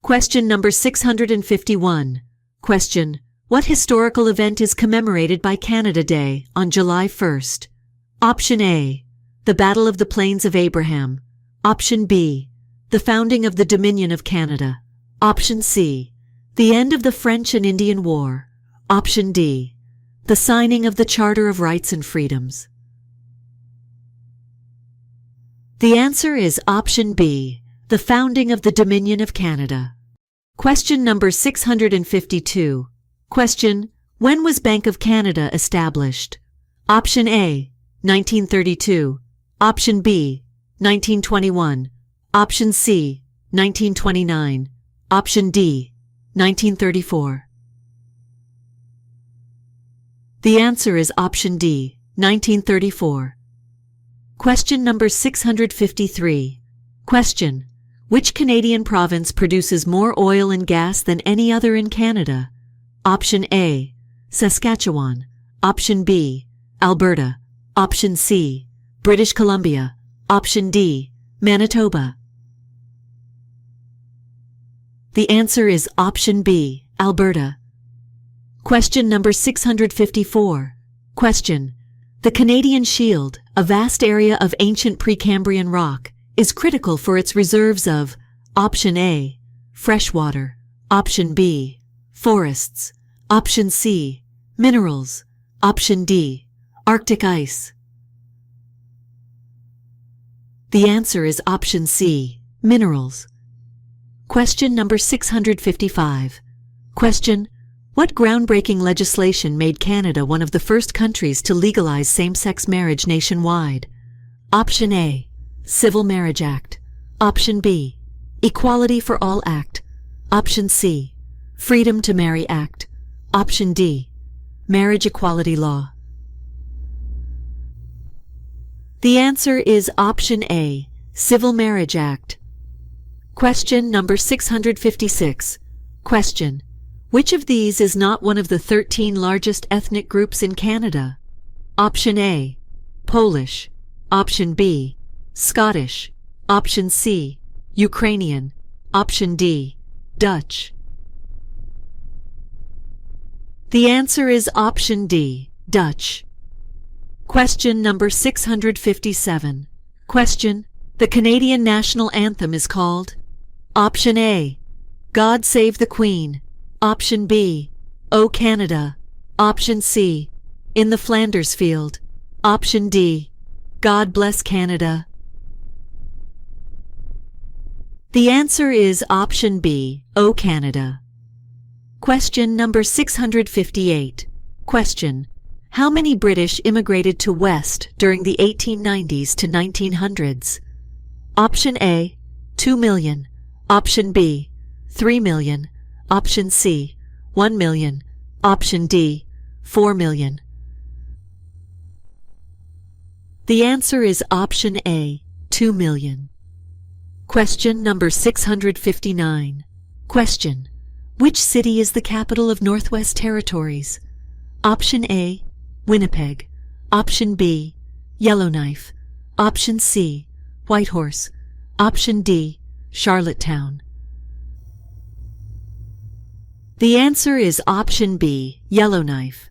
Question number 651. Question: what historical event is commemorated by Canada Day on July 1st? Option A, the Battle of the Plains of Abraham. Option B, the founding of the Dominion of Canada. Option C, the end of the French and Indian War. Option D, the signing of the Charter of Rights and Freedoms. The answer is option B, the founding of the Dominion of Canada. Question number 652. Question: when was Bank of Canada established? Option A, 1932. Option B, 1921. Option C, 1929. Option D, 1934. The answer is option D, 1934. Question number 653. Question: which Canadian province produces more oil and gas than any other in Canada? Option A, Saskatchewan. Option B, Alberta. Option C, British Columbia. Option D, Manitoba. The answer is option B, Alberta. Question number 654. Question: the Canadian Shield, a vast area of ancient Precambrian rock, is critical for its reserves of option A, freshwater. Option B, forests. Option C, minerals. Option D, Arctic ice. The answer is option C, minerals. Question number 655. Question: what groundbreaking legislation made Canada one of the first countries to legalize same-sex marriage nationwide? Option A, Civil Marriage Act. Option B, Equality for All Act. Option C, Freedom to Marry Act. Option D, Marriage Equality Law. The answer is option A, Civil Marriage Act. Question number 656. Question: which of these is not one of the 13 largest ethnic groups in Canada? Option A, Polish. Option B, Scottish. Option C, Ukrainian. Option D, Dutch. The answer is option D, Dutch. Question number 657. Question: the Canadian national anthem is called? Option A, God Save the Queen. Option B, O Canada. Option C, In the Flanders Field. Option D, God Bless Canada. The answer is option B, O Canada. Question number 658. Question: how many British immigrated to West during the 1890s to 1900s? Option A, 2 million. Option B, 3 million. Option C, 1 million. Option D, 4 million. The answer is option A, 2 million. Question number 659. Question: which city is the capital of Northwest Territories? Option A, Winnipeg. Option B, Yellowknife. Option C, Whitehorse. Option D, Charlottetown. The answer is option B, Yellowknife.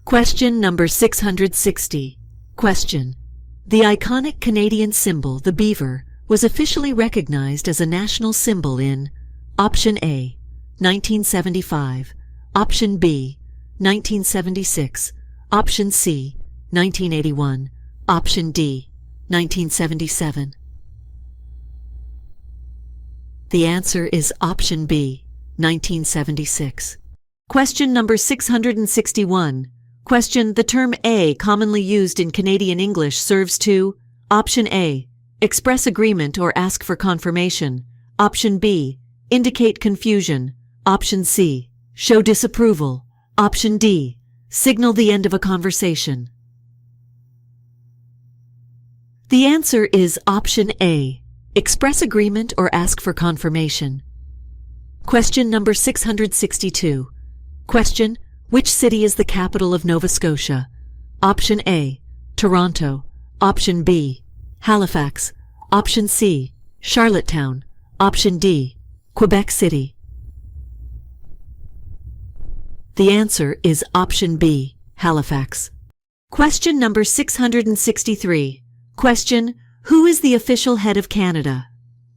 Question number 660. Question: the iconic Canadian symbol, the beaver, was officially recognized as a national symbol in option A, 1975. Option B, 1976. Option C, 1981. Option D, 1977. The answer is option B, 1976. Question number 661. Question: the term A, commonly used in Canadian English, serves to option A, express agreement or ask for confirmation. Option B, indicate confusion. Option C, show disapproval. Option D, signal the end of a conversation. The answer is option A, express agreement or ask for confirmation. Question number 662. Question: which city is the capital of Nova Scotia? Option A, Toronto. Option B, Halifax. Option C, Charlottetown. Option D, Quebec City. The answer is option B, Halifax. Question number 663. Question: who is the official head of Canada?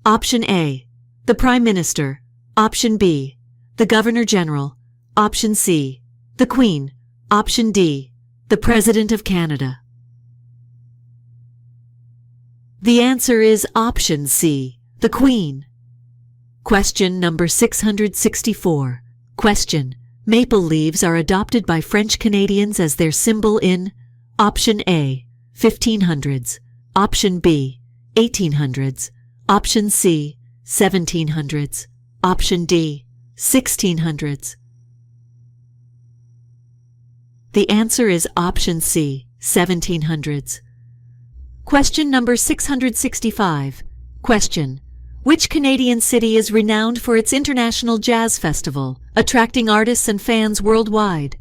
Option A, the Prime Minister. Option B, the Governor-General. Option C, the Queen. Option D, the President of Canada. The answer is option C, the Queen. Question number 664. Question: maple leaves are adopted by French Canadians as their symbol in option A, 1500s, option B, 1800s, option C, 1700s, option D, 1600s. The answer is option C, 1700s. Question number 665. Question: which Canadian city is renowned for its International Jazz Festival, attracting artists and fans worldwide?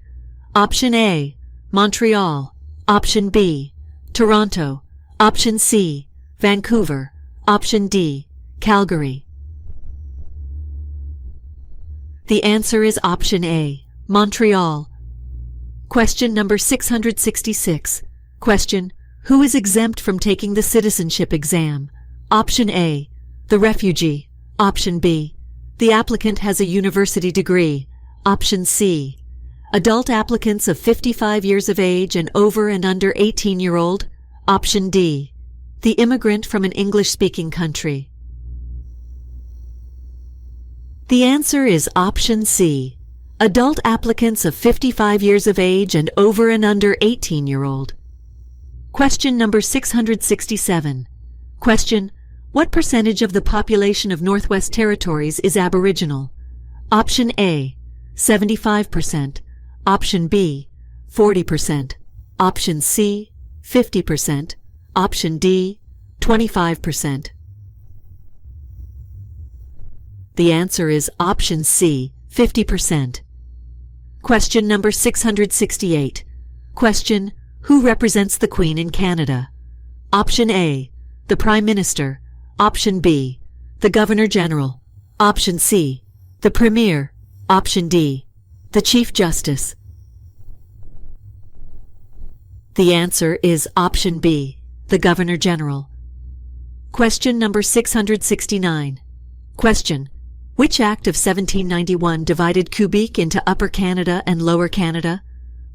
Option A, Montreal. Option B, Toronto. Option C, Vancouver. Option D, Calgary. The answer is option A, Montreal. Question number 666. Question: who is exempt from taking the citizenship exam? Option A, the refugee. Option B, the applicant has a university degree. Option C, adult applicants of 55 years of age and over and under 18-year-old. Option D, the immigrant from an English-speaking country. The answer is option C, adult applicants of 55 years of age and over and under 18-year-old. Question number 667. Question: what percentage of the population of Northwest Territories is Aboriginal? Option A, 75%. Option B, 40%. Option C, 50%. Option D, 25%. The answer is option C, 50%. Question number 668. Question: who represents the Queen in Canada? Option A, the Prime Minister. Option B, the Governor-General. Option C, the Premier. Option D, the Chief Justice. The answer is option B, the Governor-General. Question number 669. Question: which Act of 1791 divided Quebec into Upper Canada and Lower Canada?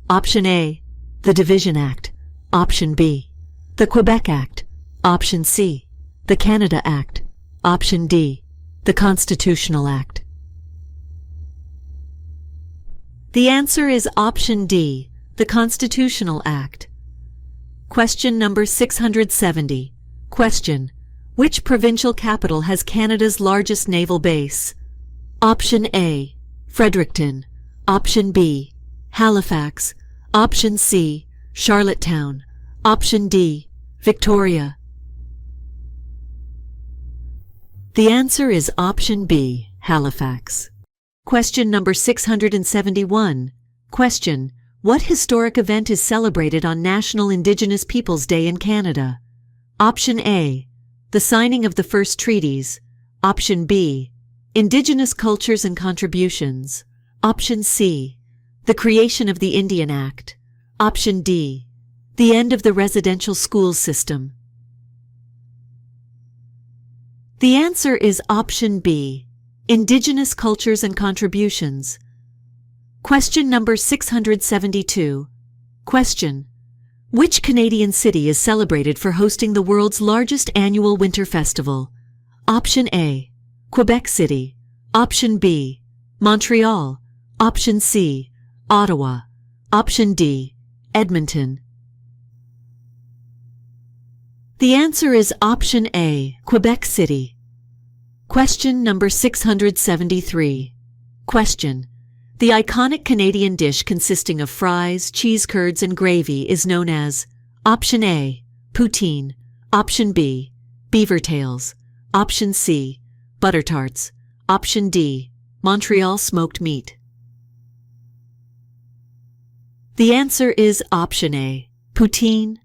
Option A, the Division Act. Option B, the Quebec Act. Option C, the Canada Act. Option D, the Constitutional Act. The answer is option D, the Constitutional Act. Question number 670. Question: which provincial capital has Canada's largest naval base? Option A, Fredericton. Option B, Halifax. Option C, Charlottetown. Option D, Victoria. The answer is option B, Halifax. Question number 671. Question: what historic event is celebrated on National Indigenous Peoples Day in Canada? Option A, the signing of the first treaties. Option B, Indigenous cultures and contributions. Option C, the creation of the Indian Act. Option D, the end of the residential school system. The answer is option B, Indigenous cultures and contributions. Question number 672. Question: which Canadian city is celebrated for hosting the world's largest annual winter festival? Option A, Quebec City. Option B, Montreal. Option C, Ottawa. Option D, Edmonton. The answer is option A, Quebec City. Question number 673. Question: the iconic Canadian dish consisting of fries, cheese curds, and gravy is known as option A, poutine. Option B, beaver tails. Option C, butter tarts. Option D, Montreal smoked meat. The answer is option A, poutine.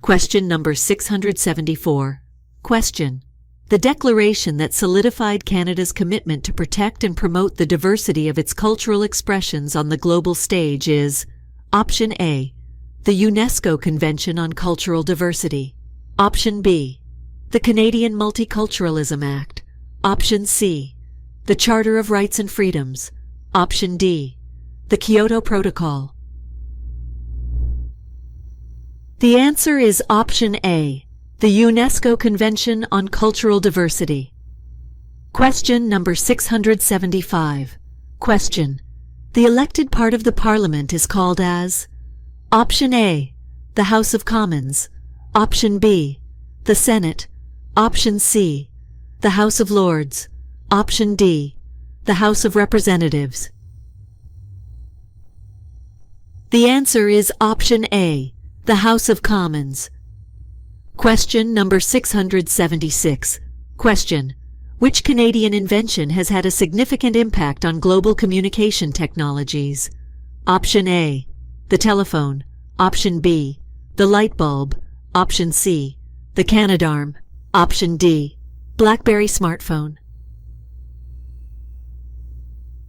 Question number 674. Question: The declaration that solidified Canada's commitment to protect and promote the diversity of its cultural expressions on the global stage is Option A, the UNESCO Convention on Cultural Diversity. Option B, the Canadian Multiculturalism Act. Option C, the Charter of Rights and Freedoms. Option D, the Kyoto Protocol. The answer is Option A, the UNESCO Convention on Cultural Diversity. Question number 675. Question. The elected part of the Parliament is called as Option A, the House of Commons. Option B, the Senate. Option C, the House of Lords. Option D, the House of Representatives. The answer is Option A, the House of Commons. Question number 676. Question. Which Canadian invention has had a significant impact on global communication technologies? Option A, the telephone. Option B, the light bulb. Option C, the Canadarm. Option D, BlackBerry smartphone.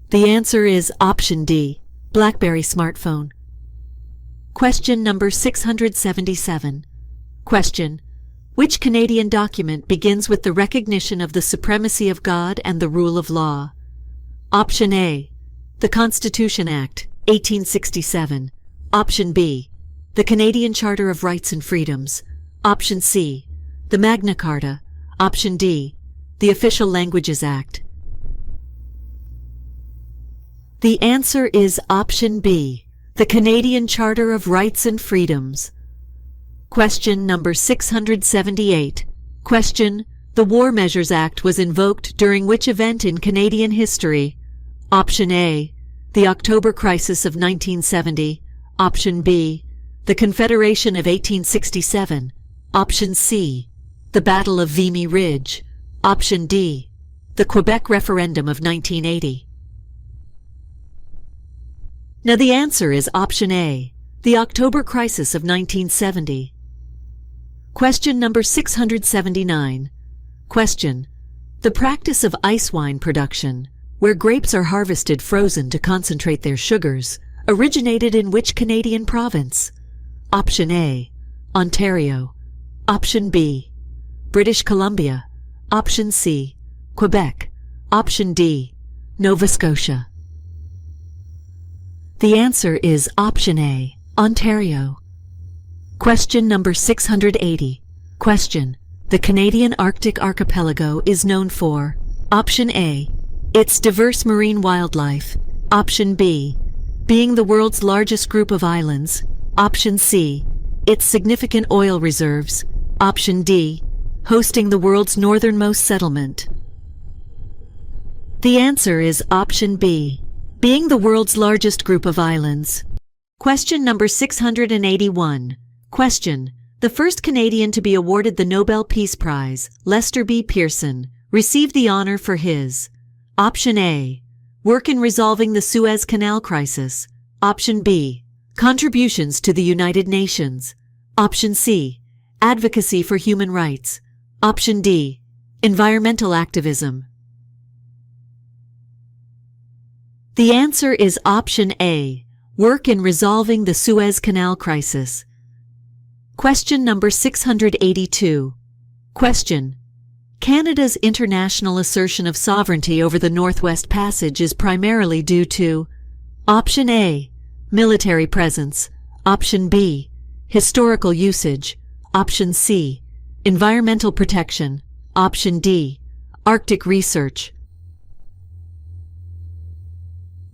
The answer is Option D, BlackBerry smartphone. Question number 677. Question. Which Canadian document begins with the recognition of the supremacy of God and the rule of law? Option A, the Constitution Act, 1867. Option B, the Canadian Charter of Rights and Freedoms. Option C, the Magna Carta. Option D, the Official Languages Act. The answer is Option B, the Canadian Charter of Rights and Freedoms. Question number 678. Question. The War Measures Act was invoked during which event in Canadian history? Option A, the October Crisis of 1970. Option B, the Confederation of 1867. Option C, the Battle of Vimy Ridge. Option D, the Quebec Referendum of 1980. Now the answer is Option A, the October Crisis of 1970. Question number 679. Question. The practice of ice wine production, where grapes are harvested frozen to concentrate their sugars, originated in which Canadian province? Option A, Ontario. Option B, British Columbia. Option C, Quebec. Option D, Nova Scotia. The answer is Option A, Ontario. Question number 680. Question. The Canadian Arctic archipelago is known for Option A, its diverse marine wildlife. Option B, being the world's largest group of islands. Option C, its significant oil reserves. Option D, hosting the world's northernmost settlement. The answer is Option B, being the world's largest group of islands. Question number 681. Question. The first Canadian to be awarded the Nobel Peace Prize, Lester B. Pearson, received the honor for his Option A, work in resolving the Suez Canal crisis. Option B, contributions to the United Nations. Option C, advocacy for human rights. Option D, environmental activism. The answer is Option A, work in resolving the Suez Canal crisis. Question number 682. Question. Canada's international assertion of sovereignty over the Northwest Passage is primarily due to Option A, military presence. Option B, historical usage. Option C, environmental protection. Option D, Arctic research.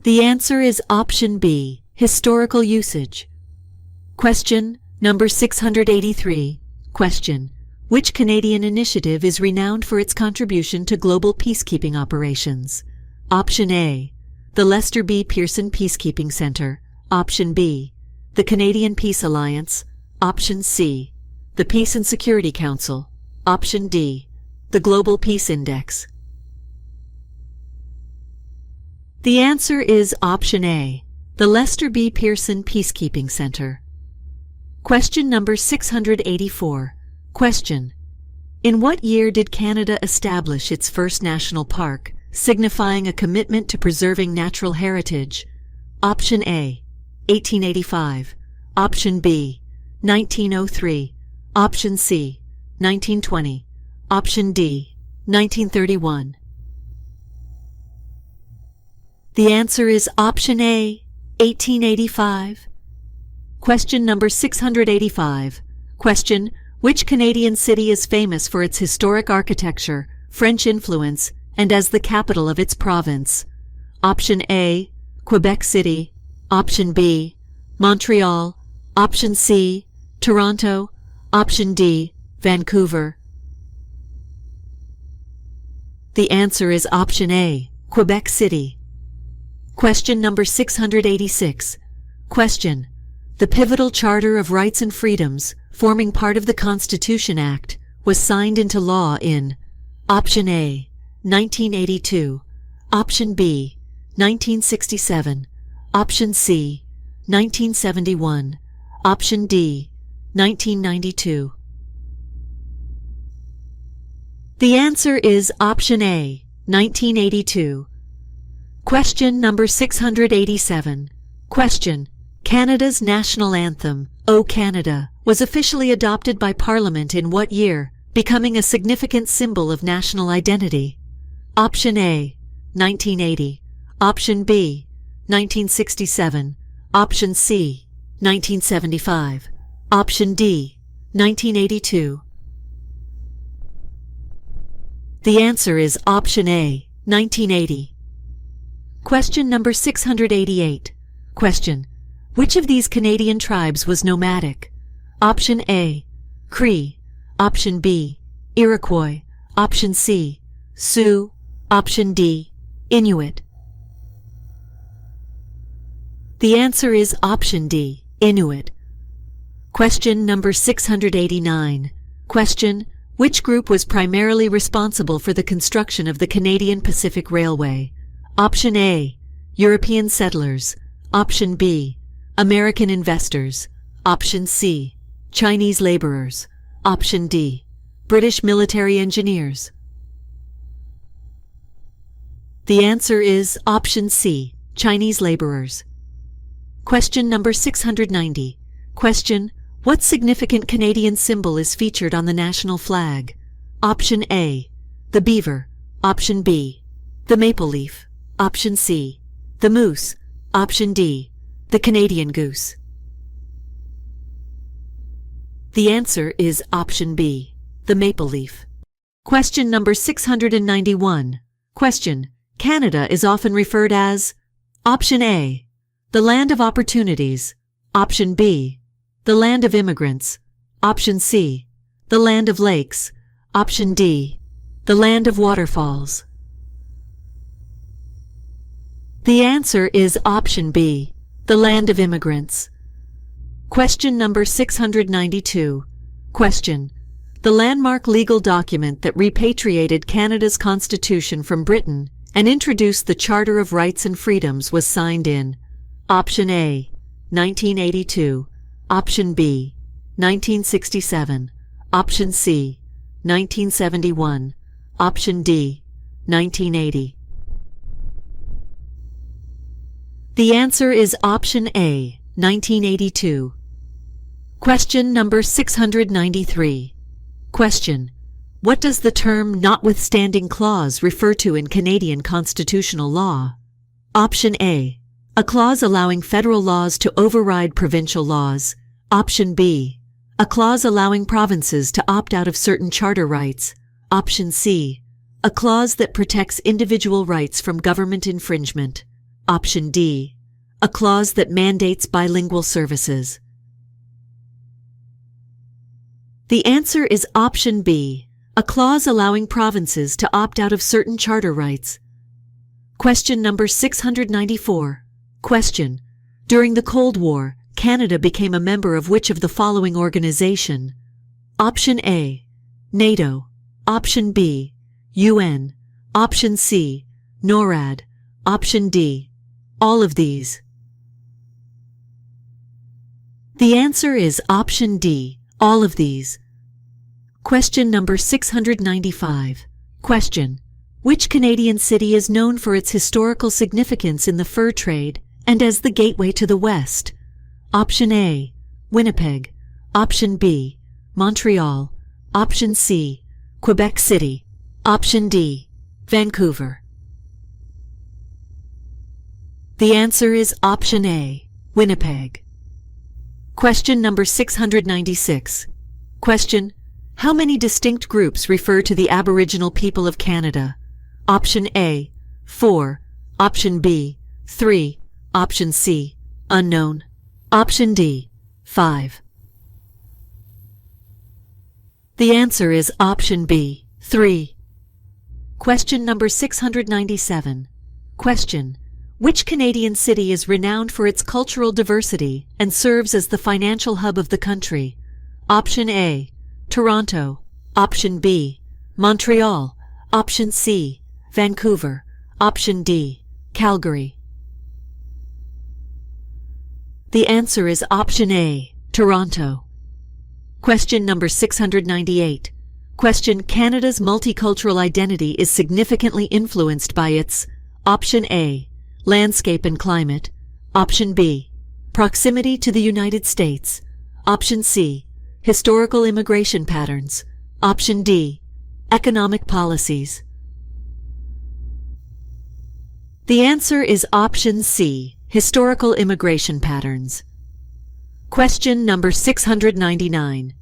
The answer is Option B, historical usage. Question number 683. Question. Which Canadian initiative is renowned for its contribution to global peacekeeping operations? Option A, the Lester B. Pearson Peacekeeping Centre. Option B, the Canadian Peace Alliance. Option C, the Peace and Security Council. Option D, the Global Peace Index. The answer is Option A, the Lester B. Pearson Peacekeeping Centre. Question number 684. Question. In what year did Canada establish its first national park, signifying a commitment to preserving natural heritage? Option A, 1885. Option B, 1903. Option C, 1920. Option D, 1931. The answer is option A, 1885. Question number 685. Question: which Canadian city is famous for its historic architecture, French influence, and as the capital of its province? Option A, Quebec City. Option B, Montreal. Option C, Toronto. Option D, Vancouver. The answer is option A, Quebec City. Question number 686. Question: the pivotal Charter of Rights and Freedoms, forming part of the Constitution Act, was signed into law in option A, 1982, option B, 1967, option C, 1971, option D, 1992. The answer is option A, 1982. Question number 687. Question: Canada's national anthem, O Canada, was officially adopted by Parliament in what year, becoming a significant symbol of national identity? Option A, 1980. Option B, 1967. Option C, 1975. Option D, 1982. The answer is option A, 1980. Question number 688. Question: which of these Canadian tribes was nomadic? Option A, Cree. Option B, Iroquois. Option C, Sioux. Option D, Inuit. The answer is option D, Inuit. Question number 689. Question: which group was primarily responsible for the construction of the Canadian Pacific Railway? Option A, European settlers. Option B, American investors. Option C, Chinese laborers. Option D, British military engineers. The answer is option C, Chinese laborers. Question number 690. Question: what significant Canadian symbol is featured on the national flag? Option A, the beaver. Option B, the maple leaf. Option C, the moose. Option D, the Canadian goose. The answer is option B, the maple leaf. Question number 691. Question: Canada is often referred as option A, the land of opportunities. Option B, the land of immigrants. Option C, the land of lakes. Option D, the land of waterfalls. The answer is option B, the land of immigrants. Question number 692. Question: the landmark legal document that repatriated Canada's Constitution from Britain and introduced the Charter of Rights and Freedoms was signed in option A, 1982, option B, 1967, option C, 1971, option D, 1980. The answer is option A, 1982. Question number 693. Question: what does the term notwithstanding clause refer to in Canadian constitutional law? Option A, a clause allowing federal laws to override provincial laws. Option B, a clause allowing provinces to opt out of certain charter rights. Option C, a clause that protects individual rights from government infringement. Option D, a clause that mandates bilingual services. The answer is option B, a clause allowing provinces to opt out of certain charter rights. Question number 694. Question: during the Cold War, Canada became a member of which of the following organization? Option A, NATO. Option B, UN. Option C, NORAD. Option D, all of these. The answer is option D, all of these. Question number 695. Question: which Canadian city is known for its historical significance in the fur trade and as the gateway to the West? Option A, Winnipeg. Option B, Montreal. Option C, Quebec City. Option D, Vancouver. The answer is option A, Winnipeg. Question number 696. Question: how many distinct groups refer to the Aboriginal people of Canada? Option A, 4. Option B, 3. Option C, unknown. Option D, 5. The answer is option B, 3. Question number 697. Question: which Canadian city is renowned for its cultural diversity and serves as the financial hub of the country? Option A, Toronto. Option B, Montreal. Option C, Vancouver. Option D, Calgary. The answer is option A, Toronto. Question number 698. Question: Canada's multicultural identity is significantly influenced by its Option A, landscape and climate. Option B, proximity to the United States. Option C, historical immigration patterns. Option D, economic policies. The answer is option C, historical immigration patterns. Question number 699.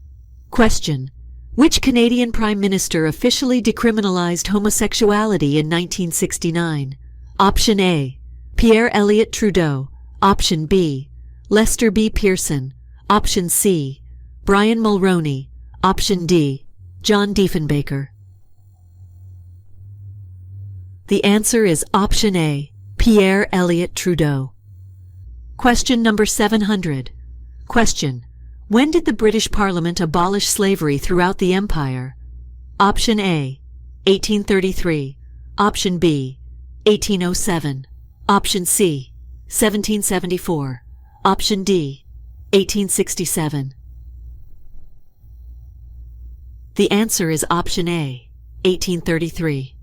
Question: which Canadian Prime Minister officially decriminalized homosexuality in 1969? Option A, Pierre Elliott Trudeau. Option B, Lester B. Pearson. Option C, Brian Mulroney. Option D, John Diefenbaker. The answer is option A, Pierre Elliott Trudeau. Question number 700. Question: when did the British Parliament abolish slavery throughout the Empire? Option A, 1833. Option B, 1807. Option C, 1774. Option D, 1867. The answer is option A, 1833.